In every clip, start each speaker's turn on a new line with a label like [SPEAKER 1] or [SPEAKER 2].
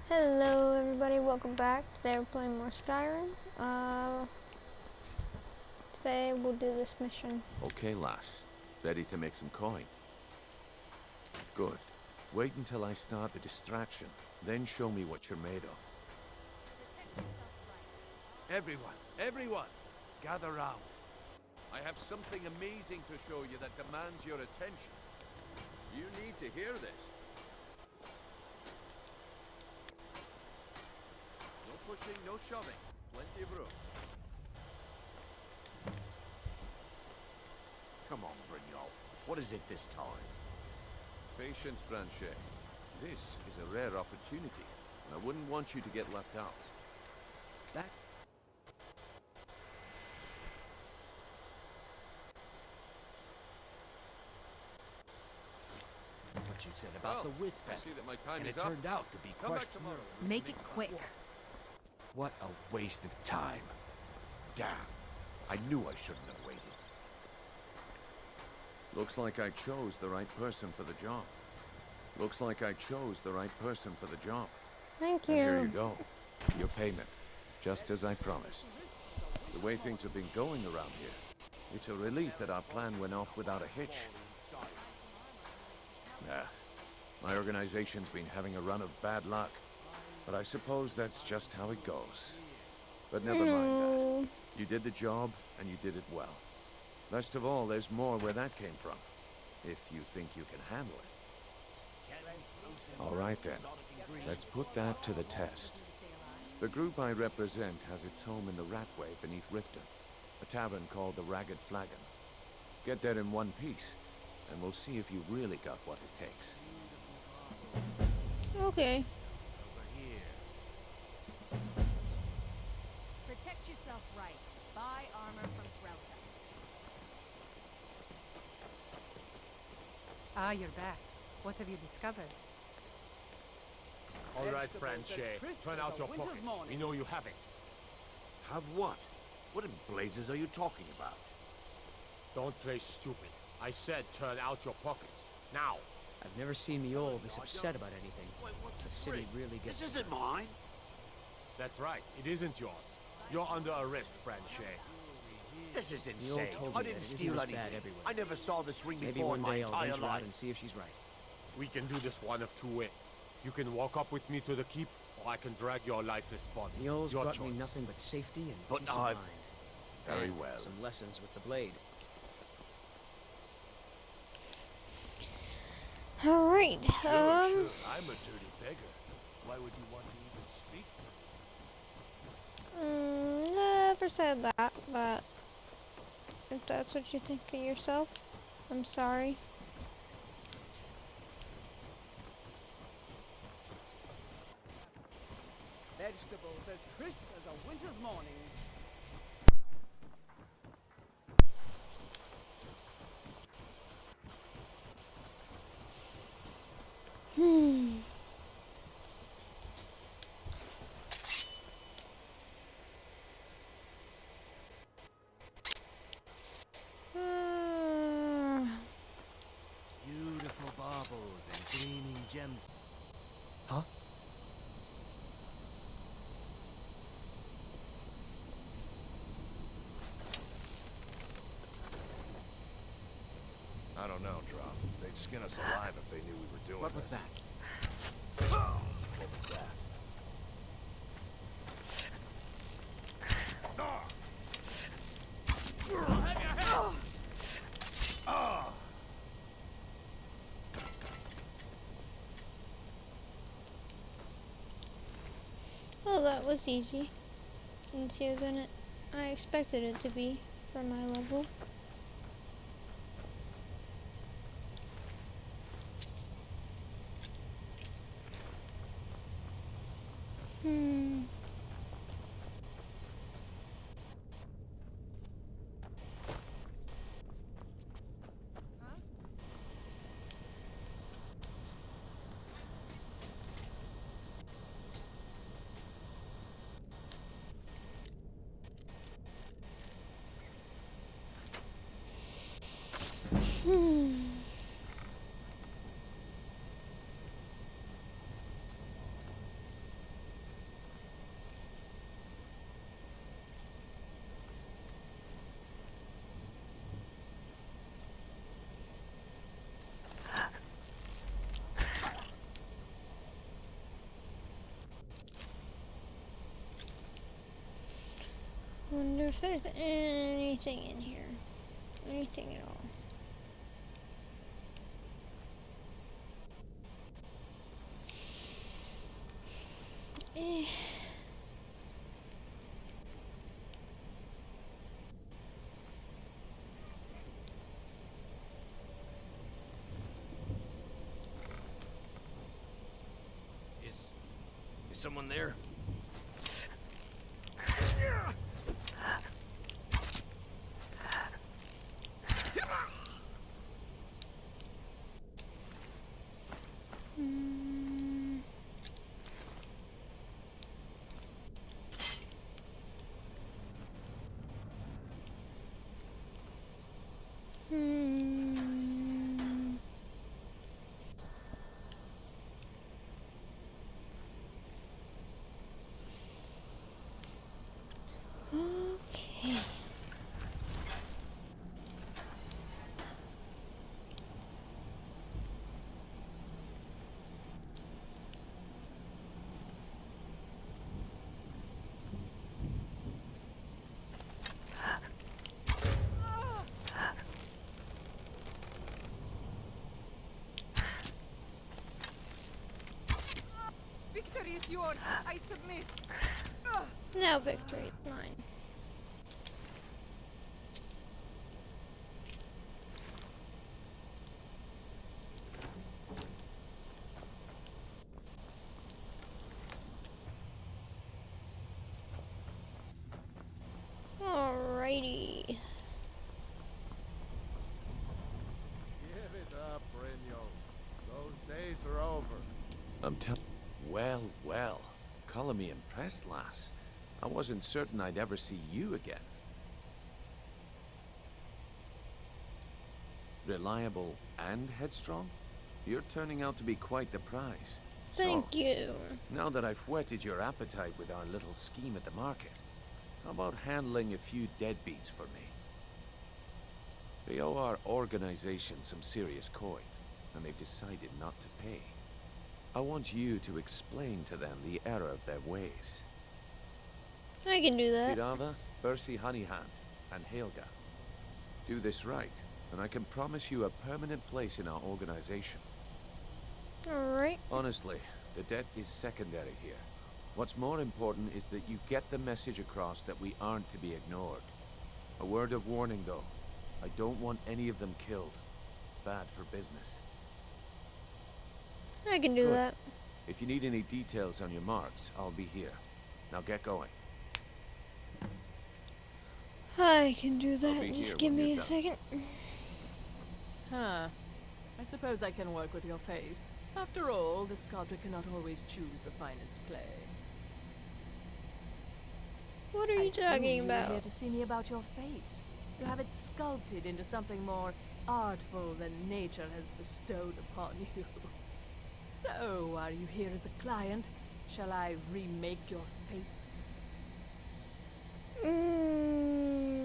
[SPEAKER 1] Hello everybody, welcome back. Today we're playing more Skyrim. Today we'll do this mission.
[SPEAKER 2] Okay, lass. Ready to make some coin? Good. Wait until I start the distraction, then show me what you're made of.
[SPEAKER 3] Everyone, gather round. I have something amazing to show you that demands your attention. You need to hear this. No pushing, no shoving. Plenty of room.
[SPEAKER 4] Come on, Brynjolf. What is it this time?
[SPEAKER 3] Patience, Branchet. This is a rare opportunity, and I wouldn't want you to get left out.
[SPEAKER 4] That... What you said about the wisp
[SPEAKER 3] I see that my time
[SPEAKER 4] and
[SPEAKER 3] is
[SPEAKER 4] it
[SPEAKER 3] up.
[SPEAKER 4] turned out to be
[SPEAKER 3] Come back
[SPEAKER 4] questionable.
[SPEAKER 3] tomorrow.
[SPEAKER 5] Make it quick.
[SPEAKER 4] What a waste of time. Damn. I knew I shouldn't have waited.
[SPEAKER 2] Looks like I chose the right person for the job. Looks like I chose the right person for the job.
[SPEAKER 1] Thank
[SPEAKER 2] And here you
[SPEAKER 1] you.
[SPEAKER 2] go. Your payment. Just as I promised. The way things have been going around here, it's a relief that our plan went off without a hitch. Nah. My organization's been having a run of bad luck. But I suppose that's just how it goes. But never mind that. You did the job, and you did it well. Best of all, there's more where that came from. If you think you can handle it. All right then. Let's put that to the test. The group I represent has its home in the Ratway beneath Riften, a tavern called the Ragged Flagon. Get there in one piece, and we'll see if you really got what it takes.
[SPEAKER 1] Okay.
[SPEAKER 5] Protect yourself right. Buy armor from Threlka.
[SPEAKER 6] Ah, you're back. What have you discovered?
[SPEAKER 7] All right, Branchet, turn out your pockets. We know you have it.
[SPEAKER 4] Have what? What in blazes are you talking about?
[SPEAKER 7] Don't play stupid. I said turn out your pockets. Now.
[SPEAKER 8] I've never seen Miol this upset about anything. The city really gets...
[SPEAKER 4] This isn't mine.
[SPEAKER 7] That's right, it isn't yours. You're under arrest, Branchet.
[SPEAKER 4] This is
[SPEAKER 8] Miol
[SPEAKER 4] insane.
[SPEAKER 8] told
[SPEAKER 4] I
[SPEAKER 8] me
[SPEAKER 4] didn't
[SPEAKER 8] that it isn't
[SPEAKER 4] steal
[SPEAKER 8] as
[SPEAKER 4] anything.
[SPEAKER 8] bad everywhere.
[SPEAKER 4] I never saw this ring
[SPEAKER 8] Maybe
[SPEAKER 4] before
[SPEAKER 8] one
[SPEAKER 4] in my
[SPEAKER 8] day I'll
[SPEAKER 4] entire
[SPEAKER 8] venture out
[SPEAKER 4] life.
[SPEAKER 8] and see if she's right.
[SPEAKER 7] We can do this one of two ways. You can walk up with me to the keep, or I can drag your lifeless body.
[SPEAKER 8] Miol's
[SPEAKER 7] Your
[SPEAKER 8] brought
[SPEAKER 7] choice.
[SPEAKER 8] me nothing but safety and
[SPEAKER 4] But
[SPEAKER 8] peace of
[SPEAKER 4] I-
[SPEAKER 8] mind.
[SPEAKER 4] Very
[SPEAKER 8] And
[SPEAKER 4] well.
[SPEAKER 8] some lessons with the blade.
[SPEAKER 1] Alright,
[SPEAKER 9] Sure, I'm a dirty beggar. Why would you want to even speak to me?
[SPEAKER 1] Never said that, but if that's what you think of yourself, I'm sorry.
[SPEAKER 10] Vegetables as crisp as a winter's morning.
[SPEAKER 4] Beautiful baubles and gleaming gems.
[SPEAKER 8] Huh?
[SPEAKER 9] I don't know, Droff. They'd skin us alive if they knew we were doing
[SPEAKER 8] What was
[SPEAKER 9] this.
[SPEAKER 8] that?
[SPEAKER 9] What was that?
[SPEAKER 1] Well, that was easy. Easier than I expected it to be for my level. Wonder if there's anything in here. Anything at all. Eh.
[SPEAKER 4] Is someone there?
[SPEAKER 1] Hmm. Hmm. Okay.
[SPEAKER 10] Victory is yours. I submit.
[SPEAKER 1] Now victory is mine. Alrighty.
[SPEAKER 3] Give it up, Brynjo. Those days are over.
[SPEAKER 2] I'm telling. Well, well. Calling me impressed, lass. I wasn't certain I'd ever see you again. Reliable and headstrong? You're turning out to be quite the prize.
[SPEAKER 1] Thank you.
[SPEAKER 2] Now that I've whetted your appetite with our little scheme at the market, how about handling a few deadbeats for me? They owe our organization some serious coin, and they've decided not to pay. I want you to explain to them the error of their ways.
[SPEAKER 1] I can do that.
[SPEAKER 2] Kirava, Bersi Honeyhand, and Helga. Do this right, and I can promise you a permanent place in our organization.
[SPEAKER 1] Alright.
[SPEAKER 2] Honestly, the debt is secondary here. What's more important is that you get the message across that we aren't to be ignored. A word of warning, though. I don't want any of them killed. Bad for business.
[SPEAKER 1] I can do
[SPEAKER 2] Good.
[SPEAKER 1] that.
[SPEAKER 2] If you need any details on your marks, I'll be here. Now get going.
[SPEAKER 1] I can do
[SPEAKER 2] I'll
[SPEAKER 1] that.
[SPEAKER 2] be here
[SPEAKER 1] Just give
[SPEAKER 2] when
[SPEAKER 1] me
[SPEAKER 2] you're
[SPEAKER 1] a second.
[SPEAKER 11] Huh. I suppose I can work with your face. After all, the sculptor cannot always choose the finest clay.
[SPEAKER 1] What are
[SPEAKER 11] I
[SPEAKER 1] you
[SPEAKER 11] assume
[SPEAKER 1] talking
[SPEAKER 11] you were
[SPEAKER 1] about?
[SPEAKER 11] here to see me about your face. To have it sculpted into something more artful than nature has bestowed upon you. So, are you here as a client? Shall I remake your face?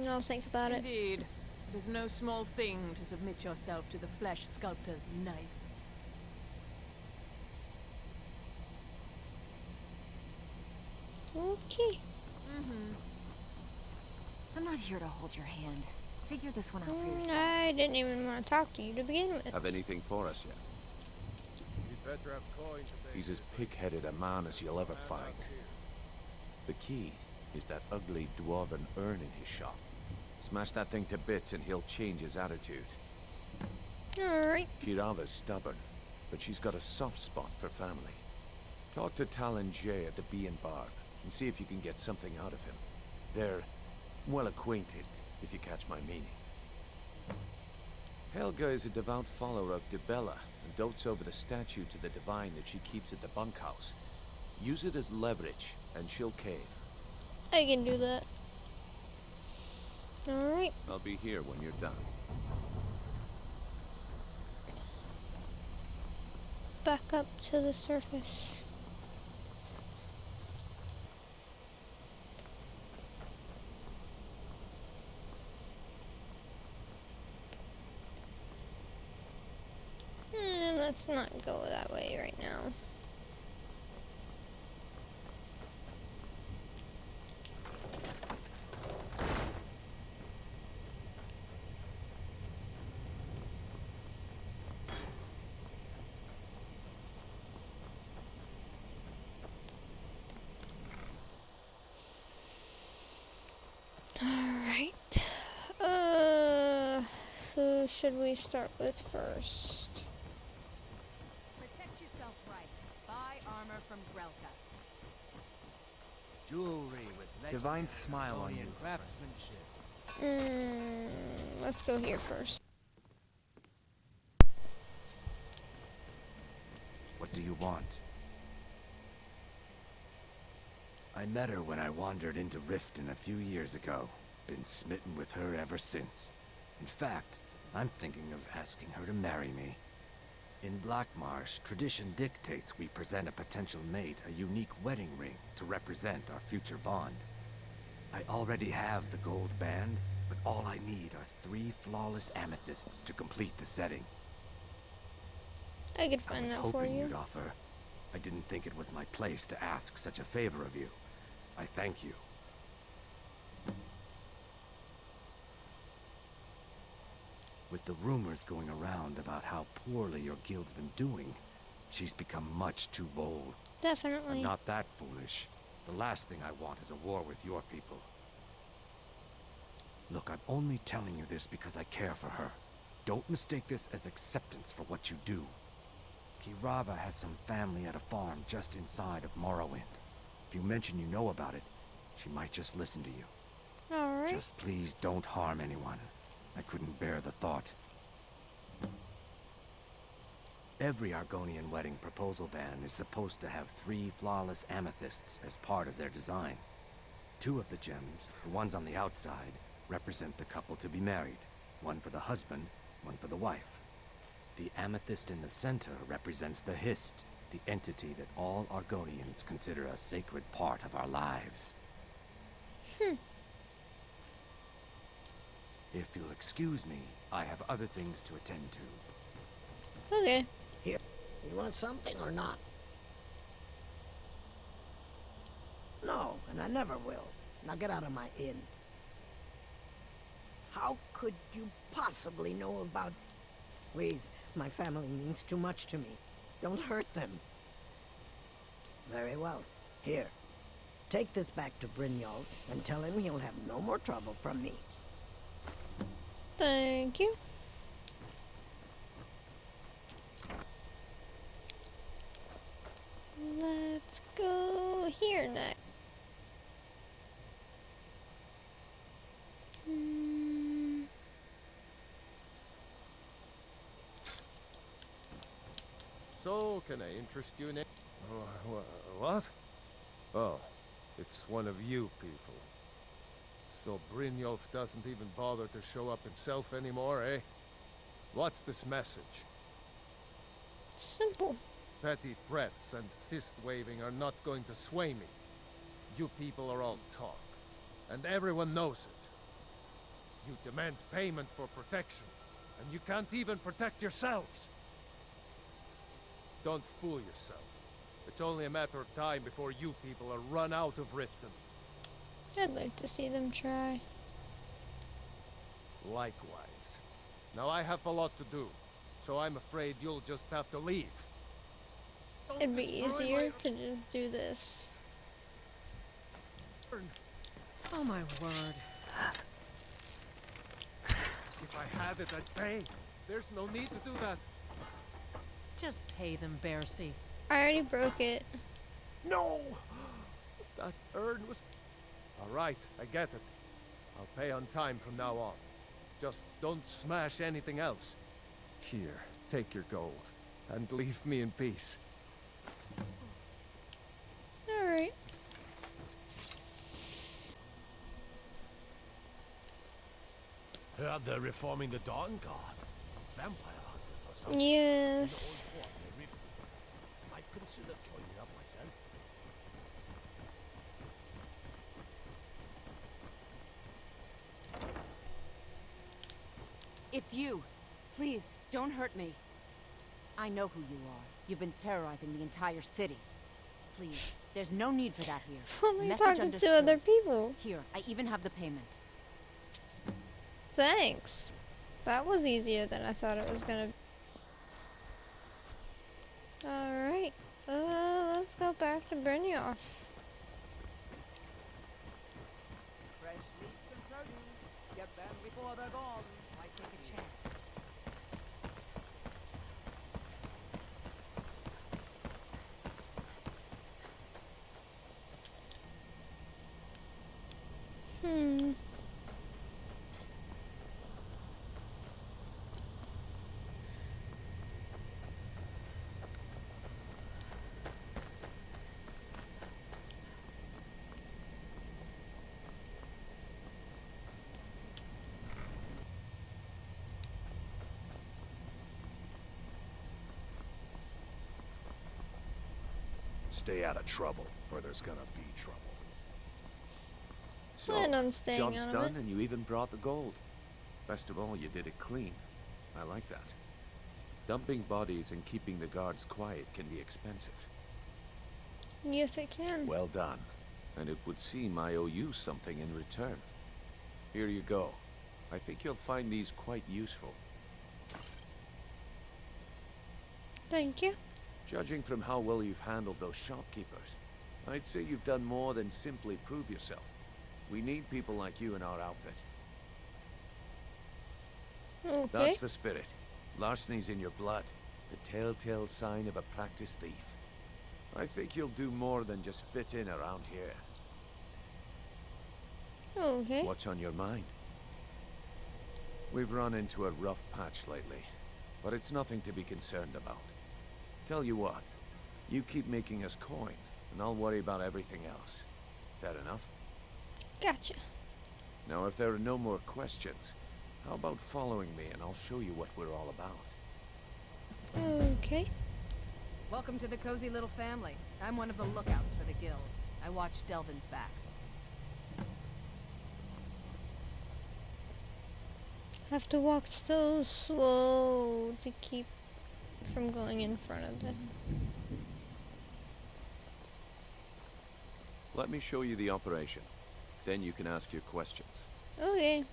[SPEAKER 1] I'll think about it.
[SPEAKER 11] Indeed. It is no small thing to submit yourself to the flesh sculptor's knife.
[SPEAKER 1] Okay.
[SPEAKER 5] I'm not here to hold your hand. Figure this one out for yourself.
[SPEAKER 1] I didn't even want to talk to you to begin with.
[SPEAKER 2] Have anything for us yet?
[SPEAKER 3] You'd better have coin to pay.
[SPEAKER 2] He's as pig-headed a man as you'll ever find. The key is that ugly dwarven urn in his shop. Smash that thing to bits and he'll change his attitude.
[SPEAKER 1] Alright.
[SPEAKER 2] Kirava's stubborn, but she's got a soft spot for family. Talk to Talon Jay at the Bee and Barb and see if you can get something out of him. They're well acquainted, if you catch my meaning. Helga is a devout follower of Dibella and dotes over the statue to the divine that she keeps at the bunkhouse. Use it as leverage, and she'll cave.
[SPEAKER 1] I can do that. Alright.
[SPEAKER 2] I'll be here when you're done.
[SPEAKER 1] Back up to the surface. Let's not go that way right now. should we start with first?
[SPEAKER 5] Protect yourself right. Buy armor from Grelka.
[SPEAKER 8] Jewelry with
[SPEAKER 4] Divine smile on
[SPEAKER 8] Argonian
[SPEAKER 4] you.
[SPEAKER 8] craftsmanship.
[SPEAKER 1] Let's go here first.
[SPEAKER 4] What do you want? I met her when I wandered into Riften a few years ago. Been smitten with her ever since. In fact, I'm thinking of asking her to marry me. In Blackmarsh, tradition dictates we present a potential mate a unique wedding ring to represent our future bond. I already have the gold band, but all I need are 3 flawless amethysts to complete the setting.
[SPEAKER 1] I could
[SPEAKER 4] I
[SPEAKER 1] find
[SPEAKER 4] was
[SPEAKER 1] that for
[SPEAKER 4] hoping
[SPEAKER 1] you.
[SPEAKER 4] you'd offer. I didn't think it was my place to ask such a favor of you. I thank you. With the rumors going around about how poorly your guild's been doing, she's become much too bold.
[SPEAKER 1] Definitely.
[SPEAKER 4] I'm not that foolish. The last thing I want is a war with your people. Look, I'm only telling you this because I care for her. Don't mistake this as acceptance for what you do. Kirava has some family at a farm just inside of Morrowind. If you mention you know about it, she might just listen to you.
[SPEAKER 1] Alright.
[SPEAKER 4] Just please don't harm anyone. I couldn't bear the thought. Every Argonian wedding proposal band is supposed to have 3 flawless amethysts as part of their design. 2 of the gems, the ones on the outside, represent the couple to be married. One for the husband, one for the wife. The amethyst in the center represents the Hist, the entity that all Argonians consider a sacred part of our lives. If you'll excuse me, I have other things to attend to.
[SPEAKER 1] Okay.
[SPEAKER 12] Here, you want something or not? No, and I never will. Now get out of my inn. How could you possibly know about... Please, my family means too much to me. Don't hurt them. Very well. Here, take this back to Brynjolf and tell him he'll have no more trouble from me.
[SPEAKER 1] Thank you. Let's go here next.
[SPEAKER 3] So, can I interest you in it? What? Oh, it's one of you people. So Brynjolf doesn't even bother to show up himself anymore, eh? What's this message?
[SPEAKER 1] Simple.
[SPEAKER 3] Petty threats and fist-waving are not going to sway me. You people are all talk, and everyone knows it. You demand payment for protection, and you can't even protect yourselves. Don't fool yourself. It's only a matter of time before you people are run out of Riften.
[SPEAKER 1] I'd like to see them try.
[SPEAKER 3] Likewise. Now I have a lot to do, so I'm afraid you'll just have to leave.
[SPEAKER 1] It'd be easier to just do this.
[SPEAKER 11] Oh my word.
[SPEAKER 3] If I had it, I'd pay. There's no need to do that.
[SPEAKER 11] Just pay them, Bercy.
[SPEAKER 1] I already broke it.
[SPEAKER 3] No! That urn was... Alright, I get it. I'll pay on time from now on. Just don't smash anything else. Here, take your gold, and leave me in peace.
[SPEAKER 1] Alright.
[SPEAKER 9] Heard they're reforming the Dawn Guard. Vampire hunters or something.
[SPEAKER 1] Yes.
[SPEAKER 9] Might consider joining up myself.
[SPEAKER 5] It's you. Please, don't hurt me. I know who you are. You've been terrorizing the entire city. Please, there's no need for that here.
[SPEAKER 1] Only
[SPEAKER 5] Message
[SPEAKER 1] talking
[SPEAKER 5] understood.
[SPEAKER 1] to other people.
[SPEAKER 5] Here, I even have the payment.
[SPEAKER 1] Thanks. That was easier than I thought it was gonna be. Alright. Let's go back to Brynjolf.
[SPEAKER 10] Fresh meats and produce. Get them before they're gone.
[SPEAKER 5] Why take a chance?
[SPEAKER 9] Stay out of trouble, or there's gonna be trouble.
[SPEAKER 2] So,
[SPEAKER 1] Plan on staying
[SPEAKER 2] job's
[SPEAKER 1] out of
[SPEAKER 2] done,
[SPEAKER 1] it.
[SPEAKER 2] and you even brought the gold. Best of all, you did it clean. I like that. Dumping bodies and keeping the guards quiet can be expensive.
[SPEAKER 1] Yes, it can.
[SPEAKER 2] Well done. And it would seem I owe you something in return. Here you go. I think you'll find these quite useful.
[SPEAKER 1] Thank you.
[SPEAKER 2] Judging from how well you've handled those shopkeepers, I'd say you've done more than simply prove yourself. We need people like you in our outfit.
[SPEAKER 1] Okay.
[SPEAKER 2] That's the spirit. Larceny's in your blood. The telltale sign of a practiced thief. I think you'll do more than just fit in around here.
[SPEAKER 1] Okay.
[SPEAKER 2] What's on your mind? We've run into a rough patch lately, but it's nothing to be concerned about. Tell you what, you keep making us coin, and I'll worry about everything else. Fair enough?
[SPEAKER 1] Gotcha.
[SPEAKER 2] Now, if there are no more questions, how about following me and I'll show you what we're all about?
[SPEAKER 1] Okay.
[SPEAKER 5] Welcome to the cozy little family. I'm one of the lookouts for the guild. I watch Delvin's back.
[SPEAKER 1] Have to walk so slow to keep from going in front of them.
[SPEAKER 2] Let me show you the operation. Then you can ask your questions.
[SPEAKER 1] Okay.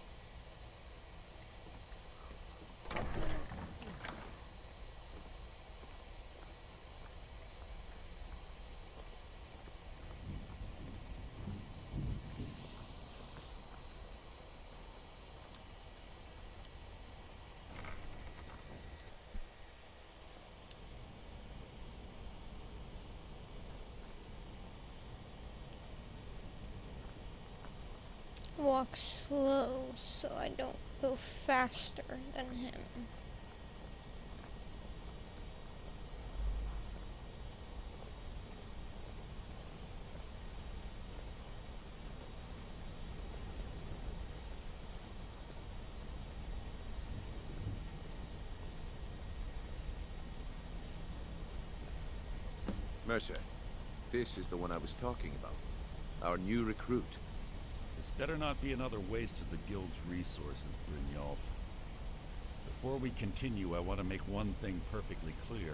[SPEAKER 1] Walk slow so I don't go faster than him.
[SPEAKER 2] Mercer, this is the one I was talking about. Our new recruit.
[SPEAKER 13] This better not be another waste of the guild's resources, Brynjolf. Before we continue, I want to make one thing perfectly clear.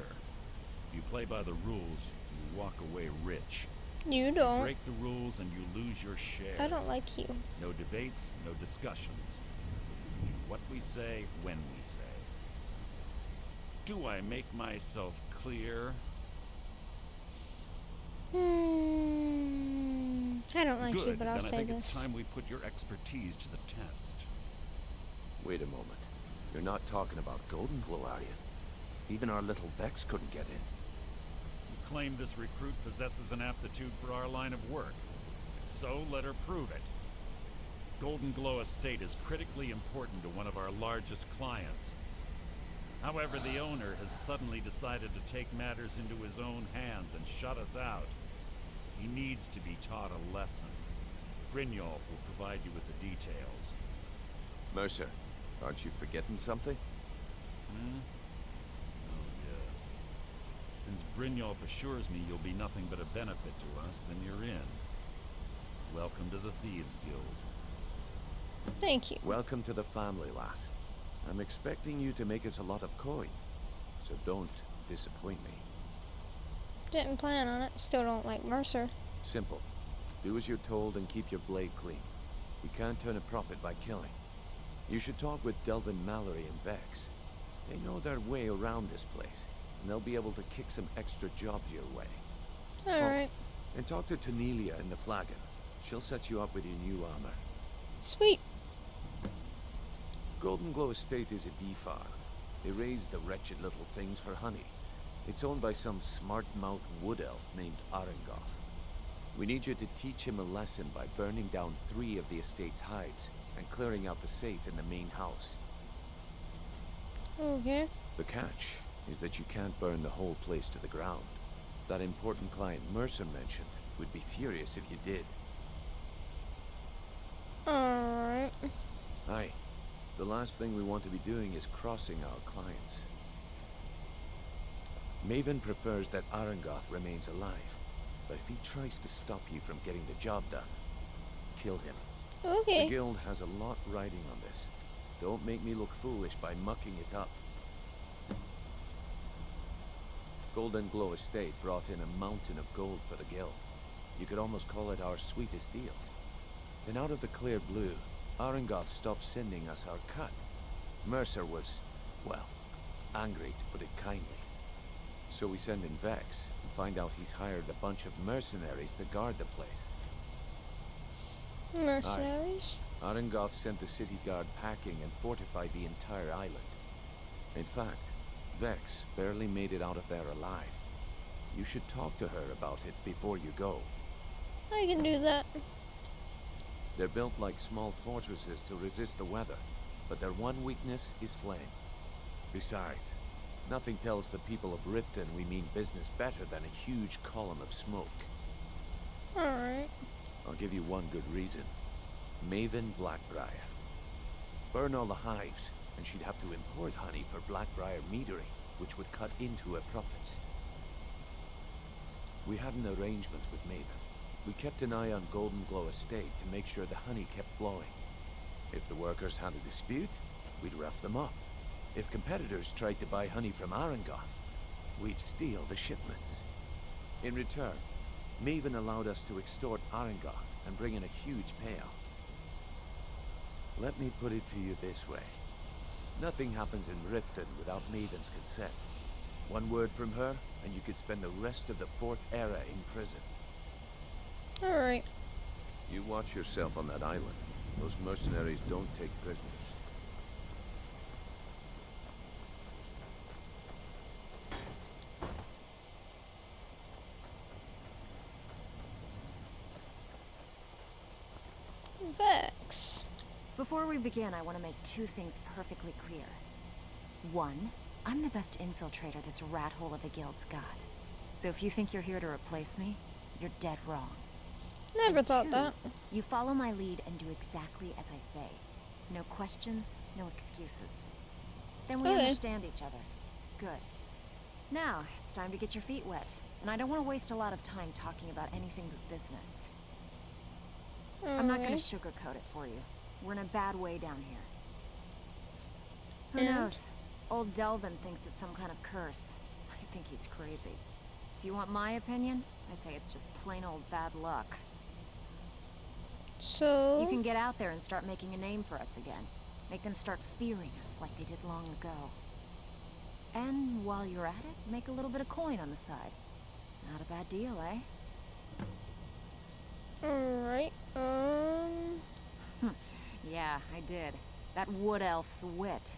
[SPEAKER 13] If you play by the rules, you walk away rich.
[SPEAKER 1] You don't.
[SPEAKER 13] You break the rules and you lose your share.
[SPEAKER 1] I don't like you.
[SPEAKER 13] No debates, no discussions. We do what we say, when we say. Do I make myself clear?
[SPEAKER 1] I don't like
[SPEAKER 13] Good,
[SPEAKER 1] you, but I'll
[SPEAKER 13] then
[SPEAKER 1] say
[SPEAKER 13] I think
[SPEAKER 1] this.
[SPEAKER 13] it's time we put your expertise to the test.
[SPEAKER 2] Wait a moment. You're not talking about Golden Glow, are you? Even our little Vex couldn't get in.
[SPEAKER 13] You claim this recruit possesses an aptitude for our line of work. If so, let her prove it. Golden Glow Estate is critically important to one of our largest clients. However, the owner has suddenly decided to take matters into his own hands and shut us out. He needs to be taught a lesson. Brynjolf will provide you with the details.
[SPEAKER 2] Mercer, aren't you forgetting something?
[SPEAKER 13] Hmm? Oh, yes. Since Brynjolf assures me you'll be nothing but a benefit to us, then you're in. Welcome to the Thieves Guild.
[SPEAKER 1] Thank you.
[SPEAKER 2] Welcome to the family, lass. I'm expecting you to make us a lot of coin, so don't disappoint me.
[SPEAKER 1] Didn't plan on it. Still don't like Mercer.
[SPEAKER 2] Simple. Do as you're told and keep your blade clean. We can't turn a profit by killing. You should talk with Delvin Mallory and Vex. They know their way around this place, and they'll be able to kick some extra jobs your way.
[SPEAKER 1] Alright.
[SPEAKER 2] And talk to Tanelia in the Flagon. She'll set you up with your new armor.
[SPEAKER 1] Sweet.
[SPEAKER 2] Golden Glow Estate is a bee farm. They raise the wretched little things for honey. It's owned by some smart-mouthed wood elf named Arengoth. We need you to teach him a lesson by burning down 3 of the estate's hives and clearing out the safe in the main house.
[SPEAKER 1] Okay.
[SPEAKER 2] The catch is that you can't burn the whole place to the ground. That important client Mercer mentioned would be furious if you did.
[SPEAKER 1] Alright.
[SPEAKER 2] Aye. The last thing we want to be doing is crossing our clients. Maven prefers that Arengoth remains alive, But if he tries to stop you from getting the job done, kill him.
[SPEAKER 1] Okay.
[SPEAKER 2] The guild has a lot riding on this. Don't make me look foolish by mucking it up. Golden Glow Estate brought in a mountain of gold for the guild. You could almost call it our sweetest deal. Then out of the clear blue, Arengoth stopped sending us our cut. Mercer was, well, angry to put it kindly. So we send in Vex and find out he's hired a bunch of mercenaries to guard the place.
[SPEAKER 1] Mercenaries?
[SPEAKER 2] Arengoth sent the city guard packing and fortified the entire island. In fact, Vex barely made it out of there alive. You should talk to her about it before you go.
[SPEAKER 1] I can do that.
[SPEAKER 2] They're built like small fortresses to resist the weather, but their one weakness is flame. Besides, nothing tells the people of Riften we mean business better than a huge column of smoke.
[SPEAKER 1] Alright.
[SPEAKER 2] I'll give you one good reason. Maven Blackbriar. Burn all the hives, and she'd have to import honey for Blackbriar meadery, which would cut into her profits. We had an arrangement with Maven. We kept an eye on Golden Glow Estate to make sure the honey kept flowing. If the workers had a dispute, we'd rough them up. If competitors tried to buy honey from Arengoth, we'd steal the shipments. In return, Maven allowed us to extort Arengoth and bring in a huge payout. Let me put it to you this way. Nothing happens in Riften without Maven's consent. One word from her, and you could spend the rest of the Fourth Era in prison.
[SPEAKER 1] Alright.
[SPEAKER 2] You watch yourself on that island. Those mercenaries don't take prisoners.
[SPEAKER 1] Vex.
[SPEAKER 5] Before we begin, I want to make two things perfectly clear. One, I'm the best infiltrator this rat hole of a guild's got. So if you think you're here to replace me, you're dead wrong.
[SPEAKER 1] Never
[SPEAKER 5] And
[SPEAKER 1] thought
[SPEAKER 5] two,
[SPEAKER 1] that.
[SPEAKER 5] You follow my lead and do exactly as I say. No questions, no excuses. Then we
[SPEAKER 1] Okay.
[SPEAKER 5] understand each other. Good. Now, it's time to get your feet wet. And I don't want to waste a lot of time talking about anything but business. I'm not going to sugarcoat it for you. We're in a bad way down here. Who
[SPEAKER 1] And?
[SPEAKER 5] knows? Old Delvin thinks it's some kind of curse. I think he's crazy. If you want my opinion, I'd say it's just plain old bad luck.
[SPEAKER 1] So...
[SPEAKER 5] You can get out there and start making a name for us again. Make them start fearing us like they did long ago. And while you're at it, make a little bit of coin on the side. Not a bad deal, eh?
[SPEAKER 1] Alright,
[SPEAKER 5] Yeah, I did. That wood elf's wit.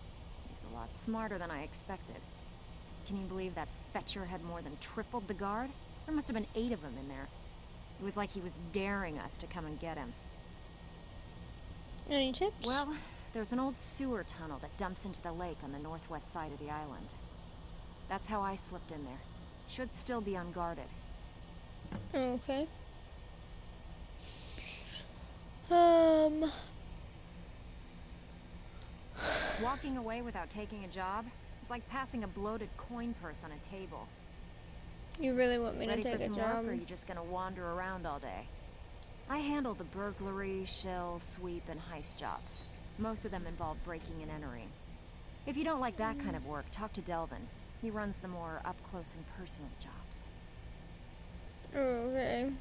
[SPEAKER 5] He's a lot smarter than I expected. Can you believe that fetcher had more than tripled the guard? There must have been 8 of them in there. It was like he was daring us to come and get him.
[SPEAKER 1] Any tips?
[SPEAKER 5] Well, there's an old sewer tunnel that dumps into the lake on the northwest side of the island. That's how I slipped in there. Should still be unguarded.
[SPEAKER 1] Okay.
[SPEAKER 5] Walking away without taking a job is like passing a bloated coin purse on a table.
[SPEAKER 1] You really want me
[SPEAKER 5] Ready
[SPEAKER 1] to
[SPEAKER 5] for
[SPEAKER 1] take a
[SPEAKER 5] some
[SPEAKER 1] job?
[SPEAKER 5] work, or are you just gonna wander around all day? I handle the burglary, shell, sweep, and heist jobs. Most of them involve breaking and entering. If you don't like that kind of work, talk to Delvin. He runs the more up-close and personal jobs.
[SPEAKER 1] Okay.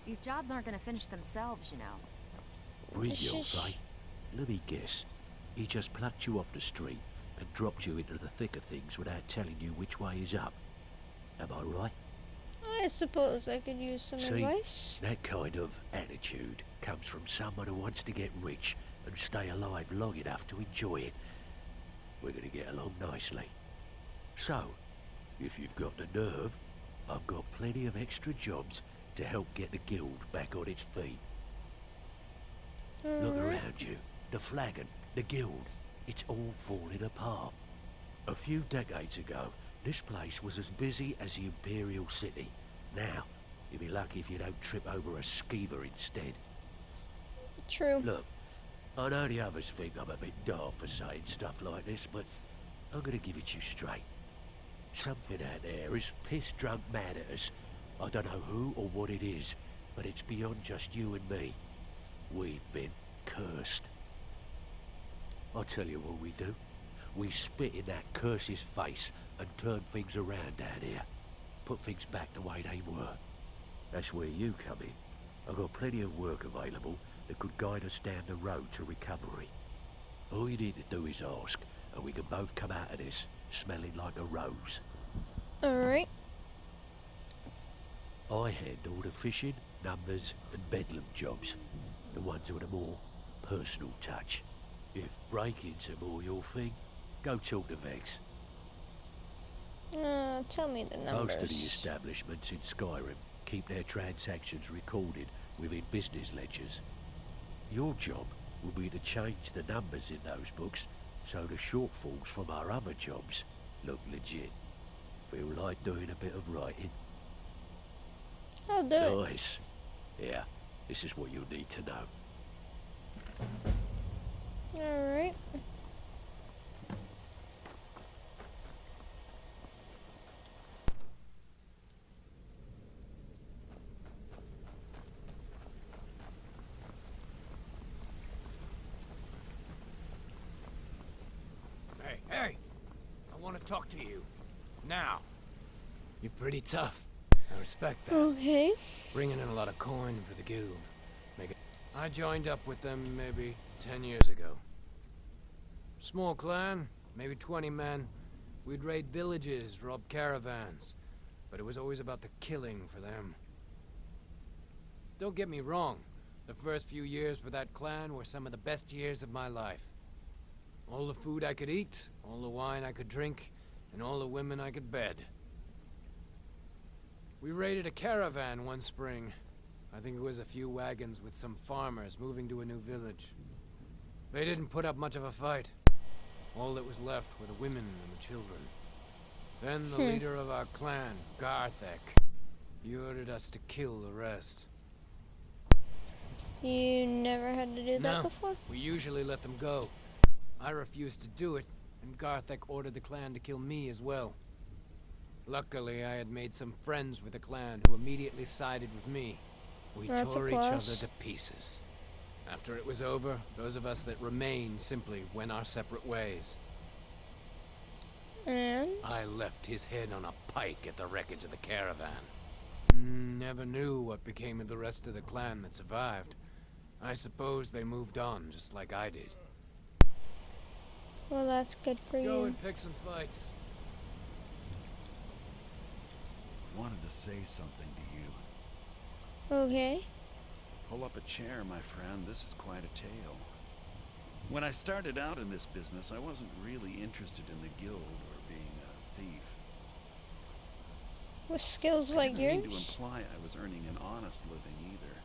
[SPEAKER 5] These jobs aren't gonna finish themselves, you know.
[SPEAKER 9] Brynjolf, eh? Let me guess. He just plucked you off the street and dropped you into the thick of things without telling you which way is up. Am I right?
[SPEAKER 1] I suppose I could use some
[SPEAKER 9] See,
[SPEAKER 1] advice.
[SPEAKER 9] that kind of attitude comes from someone who wants to get rich and stay alive long enough to enjoy it. We're gonna get along nicely. So, if you've got the nerve, I've got plenty of extra jobs to help get the guild back on its feet. Look around you. The flagon, the guild, it's all falling apart. A few decades ago, this place was as busy as the Imperial City. Now, you'll be lucky if you don't trip over a skeever instead.
[SPEAKER 1] True.
[SPEAKER 9] Look, I know the others think I'm a bit daft for saying stuff like this, but I'm gonna give it you straight. Something out there is piss-drunk mad at us. I don't know who or what it is, but it's beyond just you and me. We've been cursed. I'll tell you what we do. We spit in that curse's face and turn things around down here. Put things back the way they were. That's where you come in. I've got plenty of work available that could guide us down the road to recovery. All you need to do is ask, and we can both come out of this smelling like a rose.
[SPEAKER 1] Alright.
[SPEAKER 9] I handle the fishing, numbers, and bedlam jobs. The ones with a more personal touch. If break-ins are more your thing, go talk to Vex.
[SPEAKER 1] Tell me the numbers.
[SPEAKER 9] Most of the establishments in Skyrim keep their transactions recorded within business ledgers. Your job will be to change the numbers in those books so the shortfalls from our other jobs look legit. Feel like doing a bit of writing?
[SPEAKER 1] I'll do it.
[SPEAKER 9] Nice. Yeah, this is what you'll need to know.
[SPEAKER 1] Alright.
[SPEAKER 4] Hey! I want to talk to you. Now. You're pretty tough. I respect that.
[SPEAKER 1] Okay.
[SPEAKER 4] Bringing in a lot of coin for the guild. I joined up with them maybe 10 years ago. Small clan, maybe 20 men. We'd raid villages, rob caravans. But it was always about the killing for them. Don't get me wrong. The first few years with that clan were some of the best years of my life. All the food I could eat, all the wine I could drink, and all the women I could bed. We raided a caravan one spring. I think it was a few wagons with some farmers moving to a new village. They didn't put up much of a fight. All that was left were the women and the children. Then the leader of our clan, Garthek, he ordered us to kill the rest.
[SPEAKER 1] You never had to do that before?
[SPEAKER 4] We usually let them go. I refused to do it, and Garthek ordered the clan to kill me as well. Luckily, I had made some friends with the clan who immediately sided with me. We tore each other to pieces. After it was over, those of us that remained simply went our separate ways.
[SPEAKER 1] And?
[SPEAKER 4] I left his head on a pike at the wreckage of the caravan. Never knew what became of the rest of the clan that survived. I suppose they moved on, just like I did.
[SPEAKER 1] Well, that's good for you.
[SPEAKER 4] Go and pick some fights.
[SPEAKER 13] I wanted to say something to you.
[SPEAKER 1] Okay.
[SPEAKER 13] Pull up a chair, my friend. This is quite a tale. When I started out in this business, I wasn't really interested in the guild or being a thief.
[SPEAKER 1] With skills like yours?
[SPEAKER 13] I didn't mean to imply I was earning an honest living either.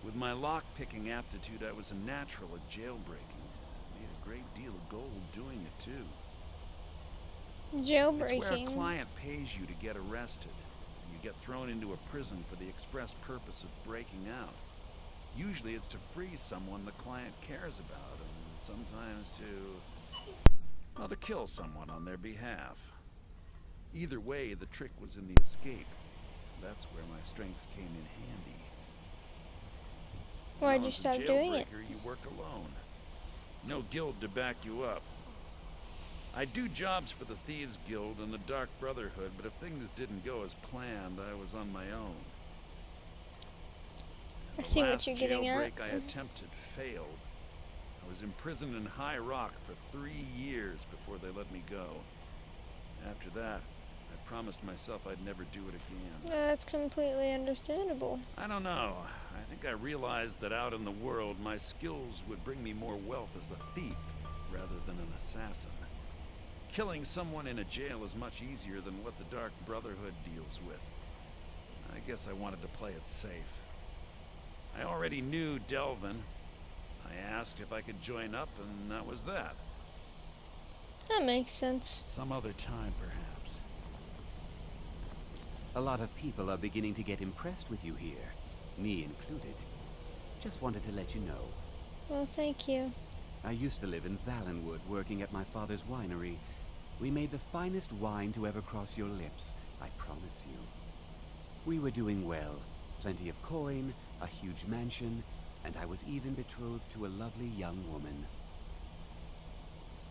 [SPEAKER 13] With my lock-picking aptitude, I was a natural at jailbreaking. I made a great deal of gold doing it, too.
[SPEAKER 1] Jailbreaking?
[SPEAKER 13] It's where a client pays you to get arrested, and you get thrown into a prison for the express purpose of breaking out. Usually it's to free someone the client cares about, and sometimes to kill someone on their behalf. Either way, the trick was in the escape. That's where my strengths came in handy.
[SPEAKER 1] Why'd you stop doing it?
[SPEAKER 13] You work alone. No guild to back you up. I do jobs for the Thieves Guild and the Dark Brotherhood, but if things didn't go as planned, I was on my own.
[SPEAKER 1] I see what you're getting at.
[SPEAKER 13] The last jailbreak I attempted failed. I was imprisoned in High Rock for 3 years before they let me go. After that, I promised myself I'd never do it again.
[SPEAKER 1] That's completely understandable.
[SPEAKER 13] I don't know. I think I realized that out in the world, my skills would bring me more wealth as a thief rather than an assassin. Killing someone in a jail is much easier than what the Dark Brotherhood deals with. I guess I wanted to play it safe. I already knew Delvin. I asked if I could join up, and that was that.
[SPEAKER 1] That makes sense.
[SPEAKER 13] Some other time, perhaps.
[SPEAKER 14] A lot of people are beginning to get impressed with you here, me included. Just wanted to let you know.
[SPEAKER 1] Well, thank you.
[SPEAKER 14] I used to live in Valenwood, working at my father's winery. We made the finest wine to ever cross your lips, I promise you. We were doing well. Plenty of coin, a huge mansion, and I was even betrothed to a lovely young woman.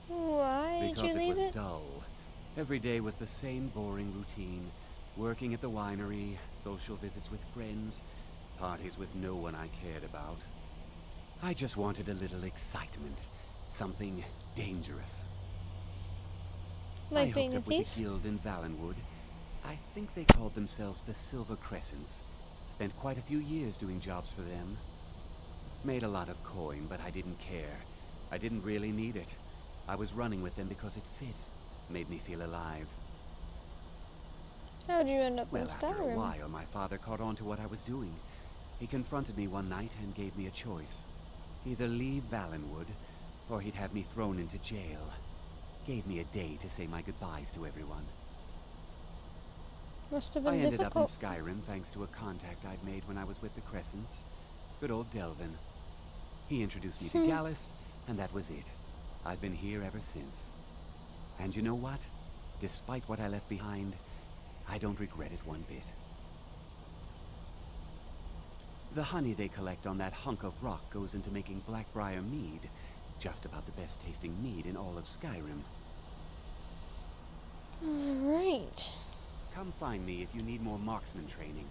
[SPEAKER 1] Why did you
[SPEAKER 14] Because it
[SPEAKER 1] leave
[SPEAKER 14] was
[SPEAKER 1] it?
[SPEAKER 14] dull. Every day was the same boring routine. Working at the winery, social visits with friends, parties with no one I cared about. I just wanted a little excitement. Something dangerous.
[SPEAKER 1] Like
[SPEAKER 14] I
[SPEAKER 1] being
[SPEAKER 14] hooked
[SPEAKER 1] a
[SPEAKER 14] up with
[SPEAKER 1] thief?
[SPEAKER 14] a guild in Valenwood. I think they called themselves the Silver Crescents. Spent quite a few years doing jobs for them. Made a lot of coin, but I didn't care. I didn't really need it. I was running with them because it fit. Made me feel alive.
[SPEAKER 1] How'd you end up
[SPEAKER 14] Well,
[SPEAKER 1] in
[SPEAKER 14] after a
[SPEAKER 1] Skyrim?
[SPEAKER 14] while, my father caught on to what I was doing. He confronted me one night and gave me a choice. Either leave Valenwood, or he'd have me thrown into jail. Gave me a day to say my goodbyes to everyone.
[SPEAKER 1] Must have been
[SPEAKER 14] I ended
[SPEAKER 1] difficult.
[SPEAKER 14] up in Skyrim thanks to a contact I'd made when I was with the Crescents. Good old Delvin. He introduced me to Gallus, and that was it. I've been here ever since. And you know what? Despite what I left behind, I don't regret it one bit. The honey they collect on that hunk of rock goes into making Blackbriar mead. Just about the best tasting mead in all of Skyrim.
[SPEAKER 1] Alright.
[SPEAKER 14] Come find me if you need more marksman training.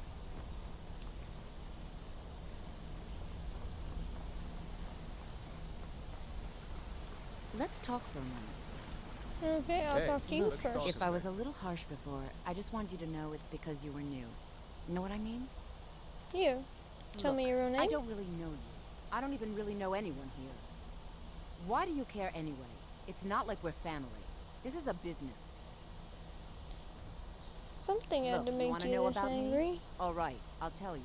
[SPEAKER 5] Let's talk for a moment.
[SPEAKER 1] Okay, I'll talk to you first.
[SPEAKER 5] If I was a little harsh before, I just wanted you to know it's because you were new. You know what I mean?
[SPEAKER 1] You. Tell me your real name?
[SPEAKER 5] I don't really know you. I don't even really know anyone here. Why do you care anyway? It's not like we're family. This is a business.
[SPEAKER 1] Something had to
[SPEAKER 5] Look, you
[SPEAKER 1] make
[SPEAKER 5] want to
[SPEAKER 1] you
[SPEAKER 5] know
[SPEAKER 1] this
[SPEAKER 5] about
[SPEAKER 1] angry.
[SPEAKER 5] me? All right, I'll tell you.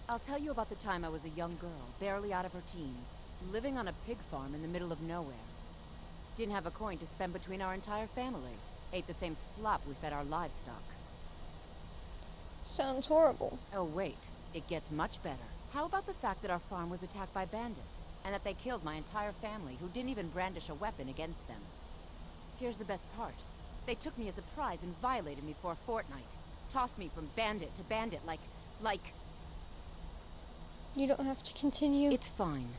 [SPEAKER 5] I'll tell you about the time I was a young girl, barely out of her teens, living on a pig farm in the middle of nowhere. Didn't have a coin to spend between our entire family. Ate the same slop we fed our livestock.
[SPEAKER 1] Sounds horrible.
[SPEAKER 5] Oh wait, it gets much better. How about the fact that our farm was attacked by bandits, and that they killed my entire family who didn't even brandish a weapon against them? Here's the best part. They took me as a prize and violated me for a fortnight. Tossed me from bandit to bandit like...
[SPEAKER 1] You don't have to continue.
[SPEAKER 5] It's fine.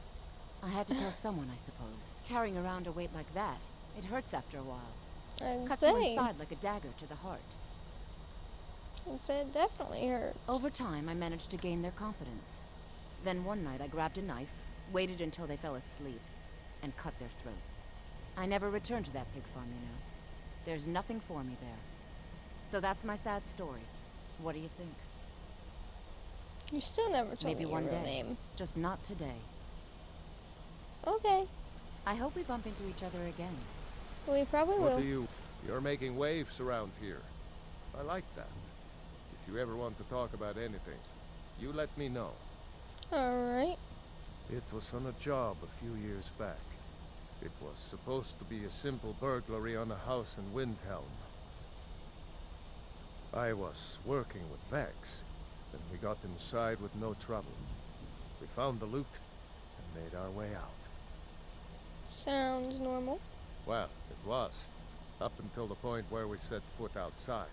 [SPEAKER 5] I had to tell someone, I suppose. Carrying around a weight like that, it hurts after a while. Cuts you inside like a dagger to the heart.
[SPEAKER 1] It definitely hurts.
[SPEAKER 5] Over time, I managed to gain their confidence. Then one night, I grabbed a knife, waited until they fell asleep, and cut their throats. I never returned to that pig farm, you know. There's nothing for me there. So that's my sad story. What do you think?
[SPEAKER 1] You still never told
[SPEAKER 5] Maybe
[SPEAKER 1] me
[SPEAKER 5] one
[SPEAKER 1] your real
[SPEAKER 5] day.
[SPEAKER 1] name.
[SPEAKER 5] Just not today.
[SPEAKER 1] Okay.
[SPEAKER 5] I hope we bump into each other again.
[SPEAKER 1] We probably will.
[SPEAKER 3] What do you... You're making waves around here. I like that. If you ever want to talk about anything, you let me know.
[SPEAKER 1] Alright.
[SPEAKER 3] It was on a job a few years back. It was supposed to be a simple burglary on a house in Windhelm. I was working with Vex, and we got inside with no trouble. We found the loot and made our way out.
[SPEAKER 1] Sounds normal.
[SPEAKER 3] Well, it was, up until the point where we set foot outside.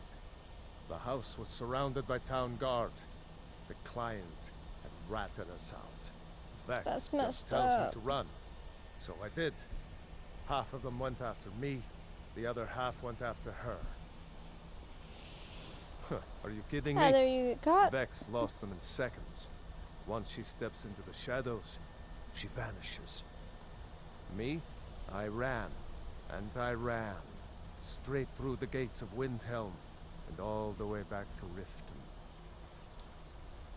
[SPEAKER 3] The house was surrounded by town guard. The client had ratted us out. Vex
[SPEAKER 1] That's
[SPEAKER 3] just
[SPEAKER 1] messed
[SPEAKER 3] tells me
[SPEAKER 1] up.
[SPEAKER 3] to run. So I did. Half of them went after me, the other half went after her. Huh, are you kidding me?
[SPEAKER 1] Either you get caught.
[SPEAKER 3] Vex lost them in seconds. Once she steps into the shadows, she vanishes. Me? I ran. And I ran. Straight through the gates of Windhelm, and all the way back to Riften.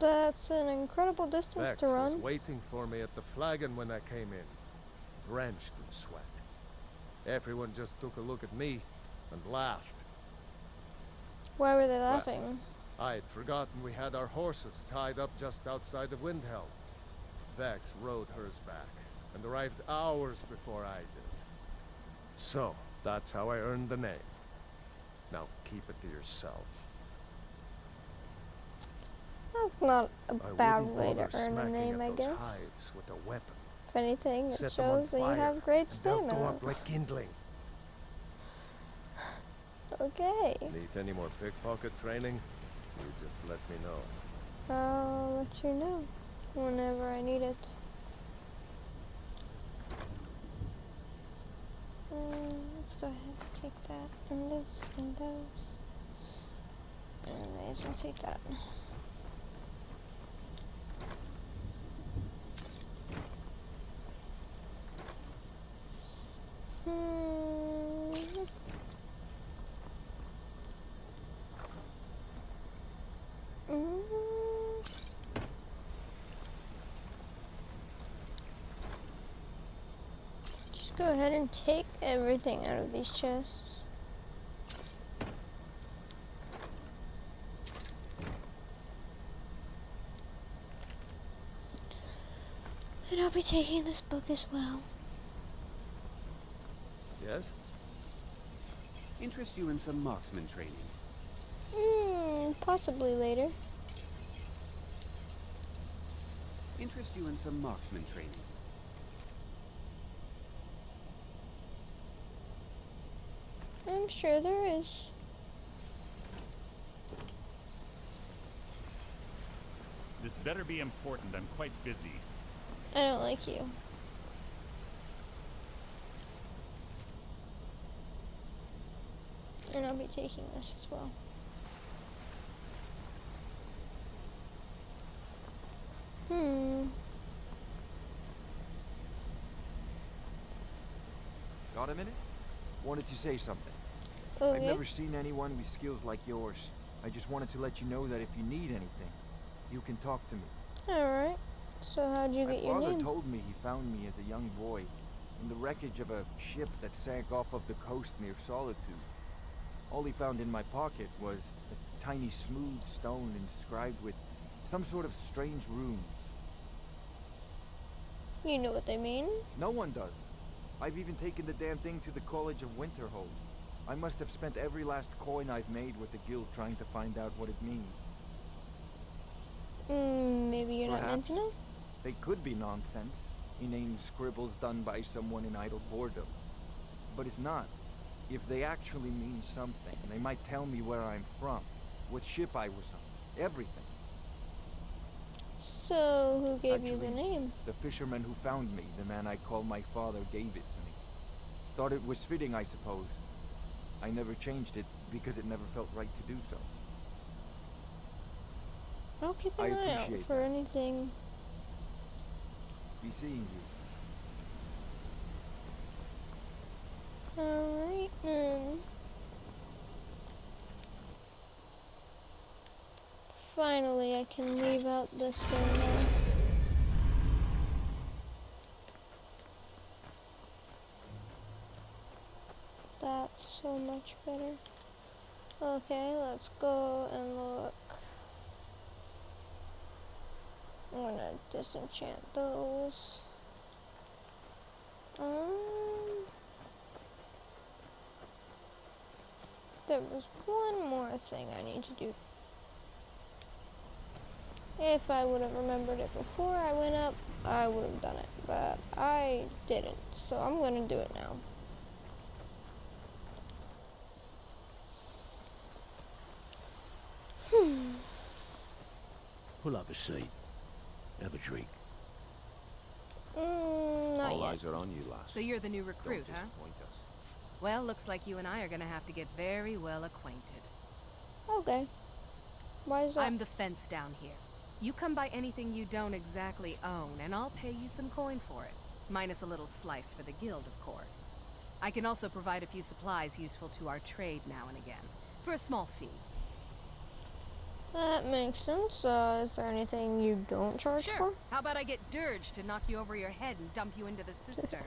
[SPEAKER 1] That's an incredible distance
[SPEAKER 3] Vex
[SPEAKER 1] to
[SPEAKER 3] was
[SPEAKER 1] run.
[SPEAKER 3] waiting for me at the flagon when I came in, drenched in sweat. Everyone just took a look at me and laughed.
[SPEAKER 1] Why were they laughing?
[SPEAKER 3] Well, I'd forgotten we had our horses tied up just outside of Windhelm. Vex rode hers back and arrived hours before I did. So, that's how I earned the name. Now keep it to yourself.
[SPEAKER 1] That's not a bad way to
[SPEAKER 3] bother
[SPEAKER 1] earn a
[SPEAKER 3] smacking
[SPEAKER 1] name,
[SPEAKER 3] at
[SPEAKER 1] I
[SPEAKER 3] those
[SPEAKER 1] guess.
[SPEAKER 3] hives with a weapon.
[SPEAKER 1] If anything, it
[SPEAKER 3] Set them on
[SPEAKER 1] shows that you
[SPEAKER 3] fire,
[SPEAKER 1] have great
[SPEAKER 3] and they'll
[SPEAKER 1] stamina.
[SPEAKER 3] go up like kindling.
[SPEAKER 1] Okay.
[SPEAKER 3] Need any more pickpocket training? You just let me know.
[SPEAKER 1] I'll let you know whenever I need it. Let's go ahead and take that and this and those. And I may as well take that. Just go ahead and take everything out of these chests. And I'll be taking this book as well.
[SPEAKER 3] Yes?
[SPEAKER 14] Interest you in some marksman training?
[SPEAKER 1] Possibly later.
[SPEAKER 14] Interest you in some marksman training?
[SPEAKER 1] I'm sure there is.
[SPEAKER 13] This better be important. I'm quite busy.
[SPEAKER 1] I don't like you. And I'll be taking this as well.
[SPEAKER 15] Got a minute? Wanted to say something.
[SPEAKER 1] Oh,
[SPEAKER 15] I've
[SPEAKER 1] yeah?
[SPEAKER 15] never seen anyone with skills like yours. I just wanted to let you know that if you need anything, you can talk to me.
[SPEAKER 1] Alright. So how'd you get your
[SPEAKER 15] My father
[SPEAKER 1] name?
[SPEAKER 15] told me he found me as a young boy in the wreckage of a ship that sank off of the coast near Solitude. All he found in my pocket was a tiny smooth stone inscribed with some sort of strange runes.
[SPEAKER 1] You know what they mean?
[SPEAKER 15] No one does. I've even taken the damn thing to the College of Winterhold. I must have spent every last coin I've made with the guild trying to find out what it means.
[SPEAKER 1] Maybe you're not meant to know?
[SPEAKER 15] They could be nonsense, inane scribbles done by someone in idle boredom. But if not, if they actually mean something, they might tell me where I'm from, what ship I was on, everything.
[SPEAKER 1] So, who gave you the name?
[SPEAKER 15] The fisherman who found me, the man I call my father, gave it to me. Thought it was fitting, I suppose. I never changed it because it never felt right to do so.
[SPEAKER 1] I'll keep an eye out for anything.
[SPEAKER 15] Be seeing you.
[SPEAKER 1] Alright then. Finally, I can leave out this one now. That's so much better. Okay, let's go and look. I'm gonna disenchant those. There was one more thing I need to do. If I would have remembered it before I went up, I would have done it, but I didn't, so I'm gonna do it now.
[SPEAKER 9] Pull up a seat. Have a drink.
[SPEAKER 1] Not
[SPEAKER 2] All
[SPEAKER 1] yet.
[SPEAKER 2] eyes are on you, lass.
[SPEAKER 6] So you're the new recruit,
[SPEAKER 2] Don't
[SPEAKER 6] huh?
[SPEAKER 2] disappoint us.
[SPEAKER 6] Well, looks like you and I are gonna have to get very well acquainted.
[SPEAKER 1] Okay. Why is that?
[SPEAKER 6] I'm the fence down here. You come by anything you don't exactly own, and I'll pay you some coin for it. Minus a little slice for the guild, of course. I can also provide a few supplies useful to our trade now and again, for a small fee.
[SPEAKER 1] That makes sense. Is there anything you don't charge
[SPEAKER 6] Sure.
[SPEAKER 1] for?
[SPEAKER 6] How about I get Dirge to knock you over your head and dump you into the cistern?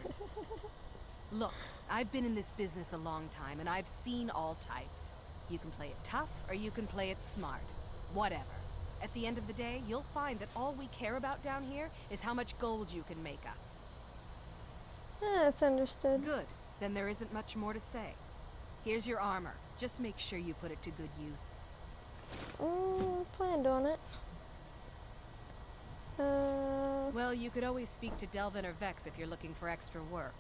[SPEAKER 6] Look, I've been in this business a long time, and I've seen all types. You can play it tough, or you can play it smart. Whatever. At the end of the day, you'll find that all we care about down here is how much gold you can make us.
[SPEAKER 1] That's understood.
[SPEAKER 6] Good. Then there isn't much more to say. Here's your armor. Just make sure you put it to good use.
[SPEAKER 1] Planned on it.
[SPEAKER 6] Well, you could always speak to Delvin or Vex if you're looking for extra work.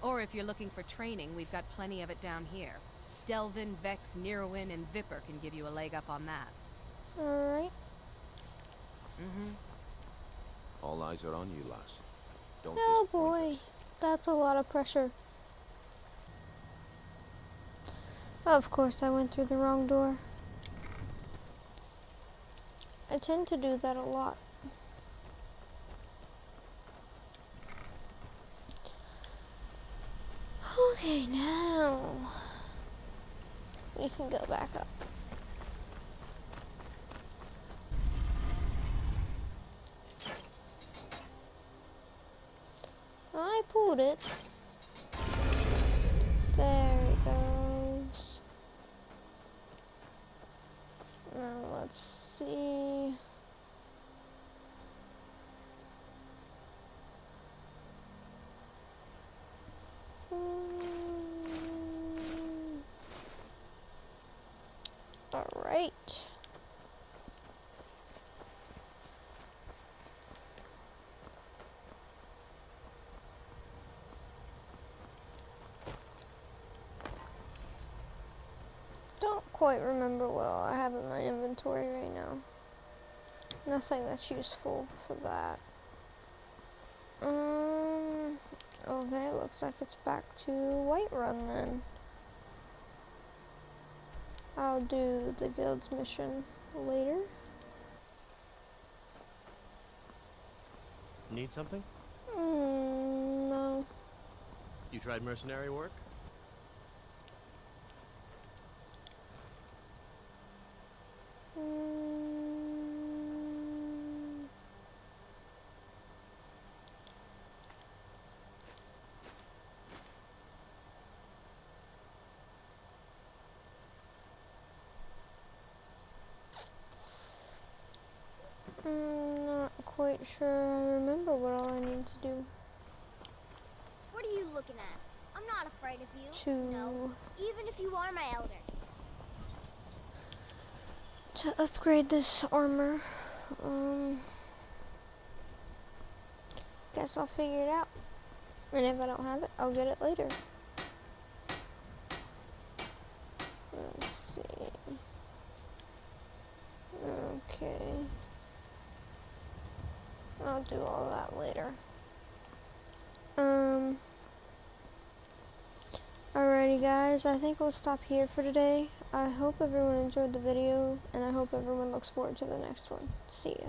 [SPEAKER 6] Or if you're looking for training, we've got plenty of it down here. Delvin, Vex, Nirwin, and Vipper can give you a leg up on that.
[SPEAKER 1] Alright.
[SPEAKER 2] All eyes are on you, lass. Don't
[SPEAKER 1] Oh
[SPEAKER 2] disappoint
[SPEAKER 1] boy,
[SPEAKER 2] us.
[SPEAKER 1] that's a lot of pressure. Of course, I went through the wrong door. I tend to do that a lot. Okay, now we can go back up. I pulled it. There it goes. Now let's see. All right. Don't quite remember what all I have in my inventory right now. Nothing that's useful for that. Okay, looks like it's back to Whiterun then. I'll do the guild's mission later.
[SPEAKER 8] Need something?
[SPEAKER 1] No.
[SPEAKER 8] You tried mercenary work?
[SPEAKER 1] Not quite sure I remember what all I need to do.
[SPEAKER 16] What are you looking at? I'm not afraid of you.
[SPEAKER 1] To
[SPEAKER 16] Even if you are my elder.
[SPEAKER 1] To upgrade this armor. Guess I'll figure it out. And if I don't have it, I'll get it later. Let's see. Okay. I'll do all that later. Alrighty guys, I think we'll stop here for today. I hope everyone enjoyed the video, and I hope everyone looks forward to the next one. See ya.